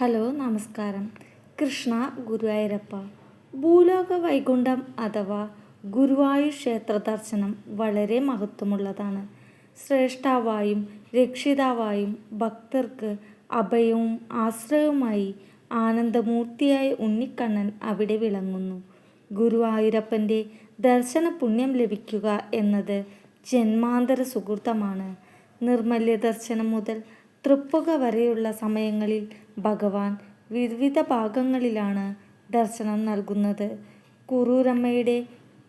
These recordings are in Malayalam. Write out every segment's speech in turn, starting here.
ഹലോ നമസ്കാരം. കൃഷ്ണ ഗുരുവായൂരപ്പ. ഭൂലോക വൈകുണ്ഠം അഥവാ ഗുരുവായൂർ ക്ഷേത്ര ദർശനം വളരെ മഹത്വമുള്ളതാണ്. ശ്രേഷ്ഠാവായും രക്ഷിതാവായും ഭക്തർക്ക് അഭയവും ആശ്രയവുമായി ആനന്ദമൂർത്തിയായ ഉണ്ണിക്കണ്ണൻ അവിടെ വിളങ്ങുന്നു. ഗുരുവായൂരപ്പൻ്റെ ദർശന പുണ്യം ലഭിക്കുക എന്നത് ജന്മാന്തര സുകൃതമാണ്. നിർമ്മല്യ ദർശനം മുതൽ തൃപ്പുക വരെയുള്ള സമയങ്ങളിൽ ഭഗവാൻ വിവിധ ഭാഗങ്ങളിലാണ് ദർശനം നൽകുന്നത്. കുറൂരമ്മയുടെ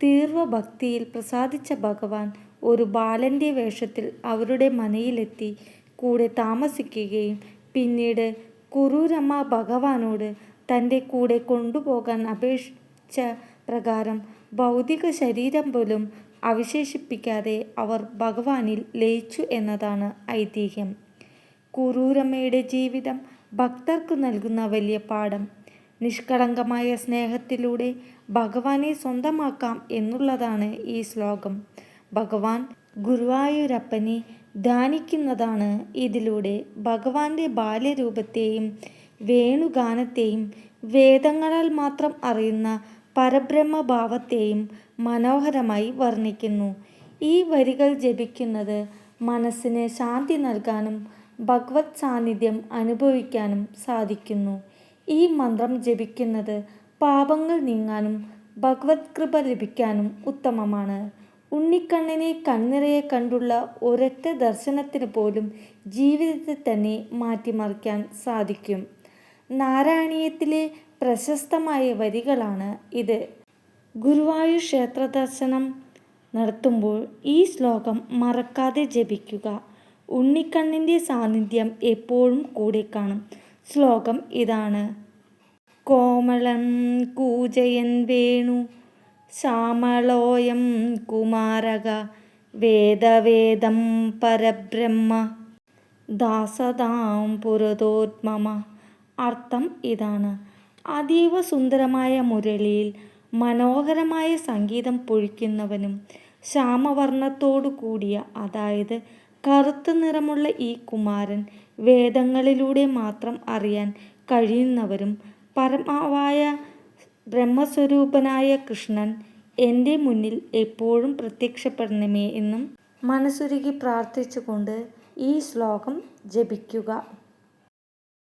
തീവ്ര ഭക്തിയിൽ പ്രസാദിച്ച ഭഗവാൻ ഒരു ബാലൻ്റെ വേഷത്തിൽ അവരുടെ മനയിലെത്തി കൂടെ താമസിക്കുകയും പിന്നീട് കുറൂരമ്മ ഭഗവാനോട് തൻ്റെ കൂടെ കൊണ്ടുപോകാൻ അപേക്ഷിച്ച പ്രകാരം ഭൗതിക ശരീരം പോലും അവശേഷിപ്പിക്കാതെ അവർ ഭഗവാനിൽ ലയിച്ചു എന്നതാണ് ഐതിഹ്യം. കുറൂരമ്മയുടെ ജീവിതം ഭക്തർക്ക് നൽകുന്ന വലിയ പാഠം. നിഷ്കളങ്കമായ സ്നേഹത്തിലൂടെ ഭഗവാനെ സ്വന്തമാക്കാം എന്നുള്ളതാണ് ഈ ശ്ലോകം. ഭഗവാൻ ഗുരുവായൂരപ്പനെ ധ്യാനിക്കുന്നതാണ് ഇതിലൂടെ ഭഗവാന്റെ ബാല്യരൂപത്തെയും വേണുഗാനത്തെയും വേദങ്ങളാൽ മാത്രം അറിയുന്ന പരബ്രഹ്മഭാവത്തെയും മനോഹരമായി വർണ്ണിക്കുന്നു. ഈ വരികൾ ജപിക്കുന്നത് മനസ്സിന് ശാന്തി നൽകാനും ഭഗവത് സാന്നിധ്യം അനുഭവിക്കാനും സാധിക്കുന്നു. ഈ മന്ത്രം ജപിക്കുന്നത് പാപങ്ങൾ നീങ്ങാനും ഭഗവത് കൃപ ലഭിക്കാനും ഉത്തമമാണ്. ഉണ്ണിക്കണ്ണനെ കണ്ണിറയെ കണ്ടുള്ള ഒരൊറ്റ ദർശനത്തിന് പോലും ജീവിതത്തെ തന്നെ മാറ്റിമറിക്കാൻ സാധിക്കും. നാരായണീയത്തിലെ പ്രശസ്തമായ വരികളാണ് ഇത്. ഗുരുവായൂർ ക്ഷേത്ര ദർശനം നടത്തുമ്പോൾ ഈ ശ്ലോകം മറക്കാതെ ജപിക്കുക. ഉണ്ണിക്കണ്ണൻ്റെ സാന്നിധ്യം എപ്പോഴും കൂടെ കാണും. ശ്ലോകം ഇതാണ്: കോമളം കൂജയൻ വേണു ശ്യാമളോയം കുമാരക വേദവേദം പരബ്രഹ്മ ദാസതാം പുരതോത്മമ. അർത്ഥം ഇതാണ്: അതീവ സുന്ദരമായ മുരളിയിൽ മനോഹരമായ സംഗീതം പൊഴിക്കുന്നവനും ശ്യാമവർണ്ണത്തോടു കൂടിയ, അതായത് കറുത്ത നിറമുള്ള ഈ കുമാരൻ വേദങ്ങളിലൂടെ മാത്രം അറിയാൻ കഴിയുന്നവരും പരമാവായ ബ്രഹ്മസ്വരൂപനായ കൃഷ്ണൻ എൻ്റെ മുന്നിൽ എപ്പോഴും പ്രത്യക്ഷപ്പെടണമേ എന്നും മനസ്സുരുകി പ്രാർത്ഥിച്ചുകൊണ്ട് ഈ ശ്ലോകം ജപിക്കുക.